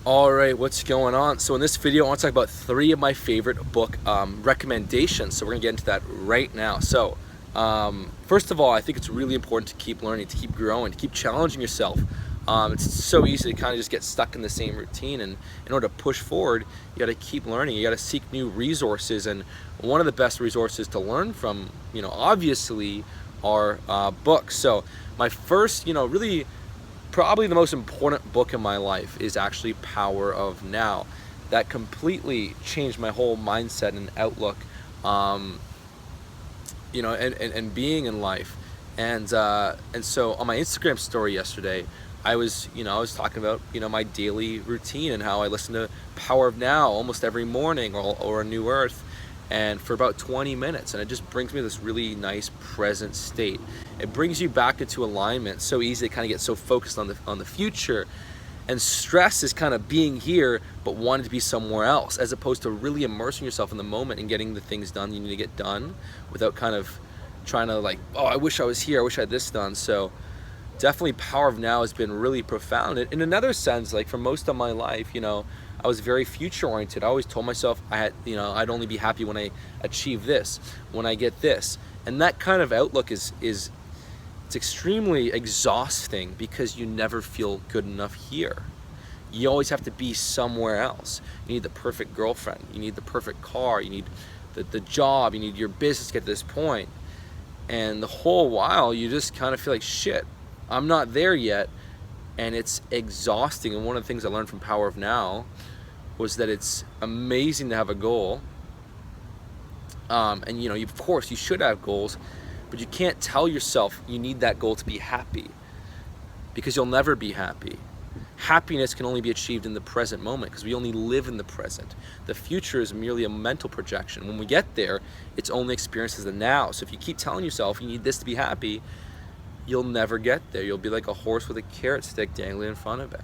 All right, what's going on? So in this video, I want to talk about 3 of my favorite book recommendations. So we're gonna get into that right now. So first of all, I think it's really important to keep learning, to keep growing, to keep challenging yourself. It's so easy to kind of just get stuck in the same routine, and in order to push forward, you got to keep learning. You got to seek new resources, and one of the best resources to learn from, obviously, are books. So my first, really probably the most important book in my life is actually Power of Now. That completely changed my whole mindset and outlook, and being in life. And so on my Instagram story yesterday, I was talking about, my daily routine and how I listen to Power of Now almost every morning, or A New Earth, and for about 20 minutes, and it just brings me to this really nice present state. It brings you back into alignment. So easy to kind of get so focused on the future, and stress is kind of being here but wanting to be somewhere else, as opposed to really immersing yourself in the moment and getting the things done you need to get done without kind of trying to, like, oh, I wish I was here, I wish I had this done. So definitely Power of Now has been really profound. In another sense, like, for most of my life, I was very future oriented. I always told myself I'd only be happy when I achieve this, when I get this. And that kind of outlook is it's extremely exhausting, because you never feel good enough here. You always have to be somewhere else. You need the perfect girlfriend, you need the perfect car, you need the job, you need your business to get to this point. And the whole while you just kind of feel like, shit, I'm not there yet. And it's exhausting. And one of the things I learned from Power of Now was that it's amazing to have a goal. And of course you should have goals, but you can't tell yourself you need that goal to be happy, because you'll never be happy. Happiness can only be achieved in the present moment, because we only live in the present. The future is merely a mental projection. When we get there, it's only experienced as the now. So if you keep telling yourself you need this to be happy, you'll never get there. You'll be like a horse with a carrot stick dangling in front of it.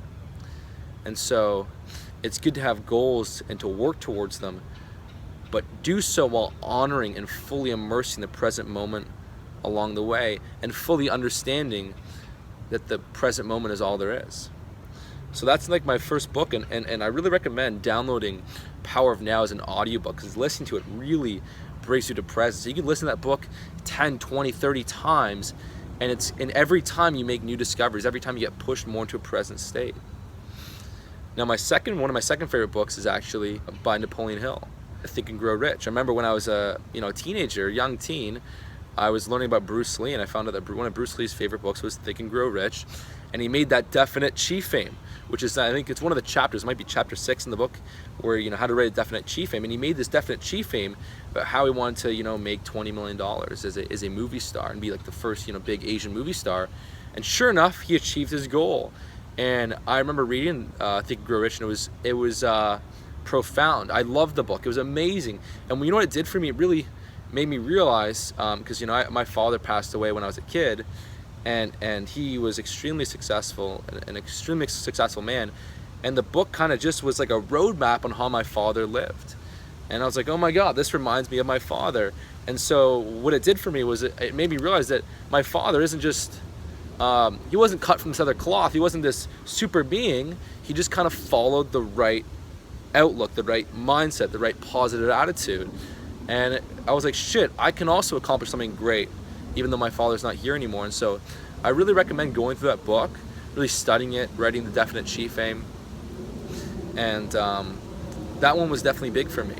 And so it's good to have goals and to work towards them, but do so while honoring and fully immersing the present moment along the way, and fully understanding that the present moment is all there is. So that's like my first book, and I really recommend downloading Power of Now as an audiobook, because listening to it really brings you to presence. So you can listen to that book 10, 20, 30 times, and every time you make new discoveries, every time you get pushed more into a present state. Now one of my second favorite books is actually by Napoleon Hill, Think and Grow Rich. I remember when I was a teenager, young teen, I was learning about Bruce Lee, and I found out that one of Bruce Lee's favorite books was Think and Grow Rich, and he made that definite chi fame, which is, I think it's one of the chapters, it might be chapter 6 in the book, where how to write a definite chi fame. And he made this definite chi fame about how he wanted to make $20 million as a movie star, and be like the first big Asian movie star. And sure enough, he achieved his goal. And I remember reading Think and Grow Rich, and it was profound. I loved the book. It was amazing. And you know what it did for me? It really made me realize, because my father passed away when I was a kid, and he was extremely successful, an extremely successful man, and the book kind of just was like a roadmap on how my father lived. And I was like, oh my God, this reminds me of my father. And so what it did for me was it made me realize that my father isn't just he wasn't cut from this other cloth. He wasn't this super being. He just kind of followed the right outlook, the right mindset, the right positive attitude. And I was like, shit, I can also accomplish something great, even though my father's not here anymore. And so I really recommend going through that book, really studying it, writing the definite chi fame. And that one was definitely big for me.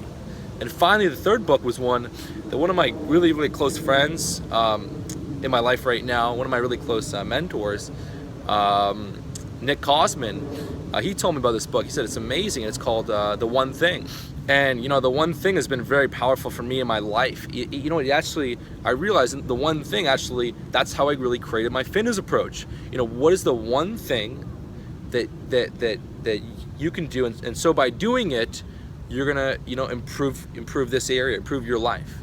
And finally, the third book was one that one of my really, really close friends in my life right now, one of my really close mentors, Nick Cosman, he told me about this book. He said it's amazing. It's called The One Thing. And The One Thing has been very powerful for me in my life. I realized the one thing, actually, that's how I really created my fitness approach. What is the one thing that you can do, and so by doing it, you're gonna improve this area, improve your life.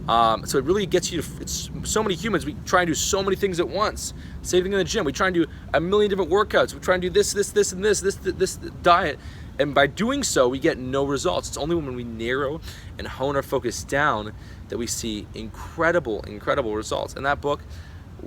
So it really gets you to, it's so many humans, we try and do so many things at once. Same thing in the gym, we try and do a million different workouts, we try and do this and this diet, and by doing so, we get no results. It's only when we narrow and hone our focus down that we see incredible results. And that book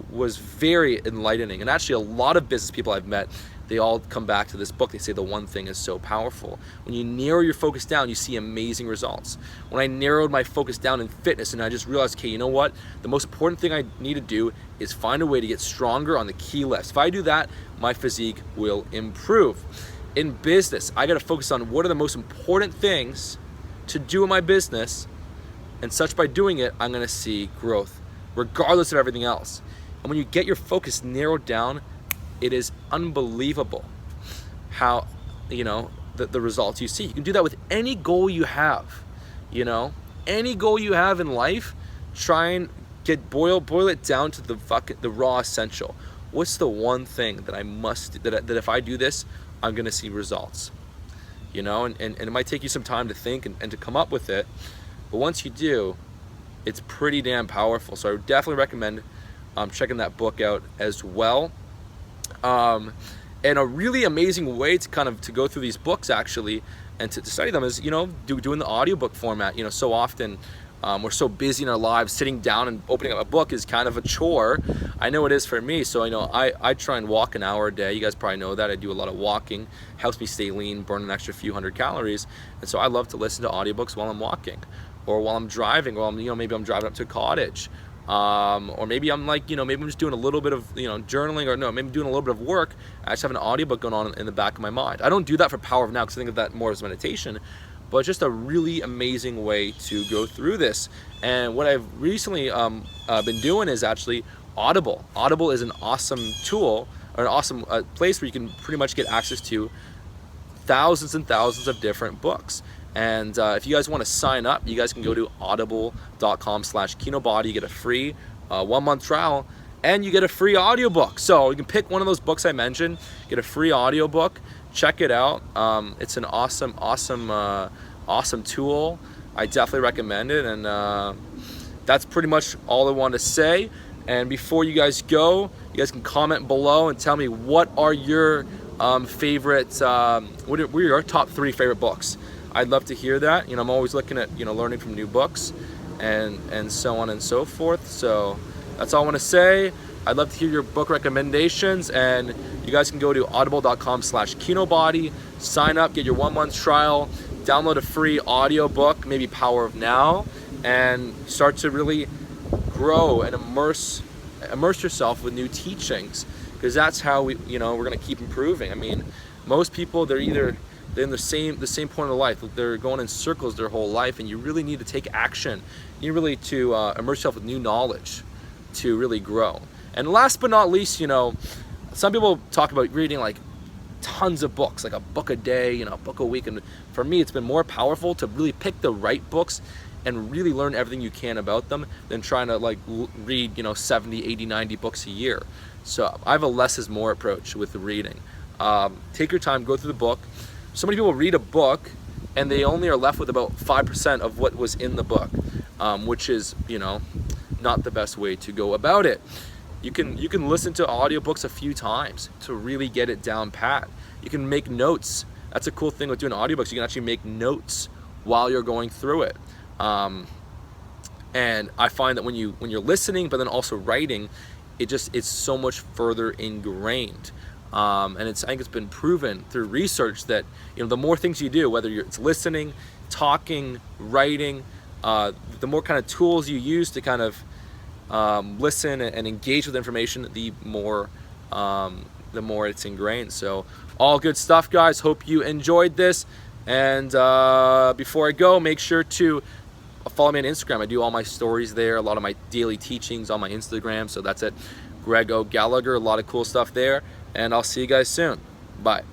was very enlightening, and actually a lot of business people I've met, they all come back to this book. They say the one thing is so powerful. When you narrow your focus down, you see amazing results. When I narrowed my focus down in fitness and I just realized, okay, you know what? The most important thing I need to do is find a way to get stronger on the key lifts. If I do that, my physique will improve. In business, I gotta focus on what are the most important things to do in my business, and such by doing it, I'm gonna see growth, regardless of everything else. And when you get your focus narrowed down, it is unbelievable how, you know, the results you see. You can do that with any goal you have, you know, any goal you have in life. Try and boil it down to the raw essential. What's the one thing that I must, that if I do this, I'm gonna see results, you know, and it might take you some time to think and to come up with it, but once you do, it's pretty damn powerful. So I would definitely recommend checking that book out as well. And a really amazing way to go through these books actually and to study them is, you know, doing the audiobook format. You know, so often we're so busy in our lives, sitting down and opening up a book is kind of a chore. I know it is for me. So, you know, I try and walk an hour a day. You guys probably know that. I do a lot of walking, helps me stay lean, burn an extra few hundred calories. And so I love to listen to audiobooks while I'm walking, or while I'm driving, or you know, maybe I'm driving up to a cottage. Or maybe I'm like, you know, maybe I'm just doing a little bit of, you know, journaling, or no, maybe doing a little bit of work. I just have an audiobook going on in the back of my mind. I don't do that for Power of Now because I think of that more as meditation, but it's just a really amazing way to go through this. And what I've recently been doing is actually Audible. Audible is an awesome tool, or an awesome place where you can pretty much get access to thousands and thousands of different books. And if you guys want to sign up, you guys can go to audible.com/Kinobody. You get a free 1-month trial, and you get a free audiobook. So you can pick one of those books I mentioned, get a free audiobook, check it out. It's an awesome tool. I definitely recommend it. And that's pretty much all I want to say. And before you guys go, you guys can comment below and tell me what are your favorite, what are your top 3 favorite books. I'd love to hear that. You know, I'm always looking at, you know, learning from new books and so on and so forth. So that's all I want to say. I'd love to hear your book recommendations, and you guys can go to audible.com/Kinobody, sign up, get your 1-month trial, download a free audiobook, maybe Power of Now, and start to really grow and immerse yourself with new teachings, because that's how we're going to keep improving. I mean, most people, they're in the same point of life. They're going in circles their whole life, and you really need to take action. You really to immerse yourself with new knowledge to really grow. And last but not least, you know, some people talk about reading like tons of books, like a book a day, you know, a book a week. And for me, it's been more powerful to really pick the right books and really learn everything you can about them than trying to like read, you know, 70, 80, 90 books a year. So I have a less is more approach with the reading. Take your time, go through the book. So many people read a book and they only are left with about 5% of what was in the book, which is, you know, not the best way to go about it. You can listen to audiobooks a few times to really get it down pat. You can make notes. That's a cool thing with doing audiobooks. You can actually make notes while you're going through it. And I find that when you're listening, but then also writing, it's so much further ingrained. And I think it's been proven through research that, you know, the more things you do, whether it's listening, talking, writing, the more kind of tools you use to kind of listen and engage with information, the more it's ingrained. So all good stuff, guys. Hope you enjoyed this. And before I go, make sure to follow me on Instagram. I do all my stories there, a lot of my daily teachings on my Instagram. So that's it, Greg O. Gallagher. A lot of cool stuff there. And I'll see you guys soon. Bye.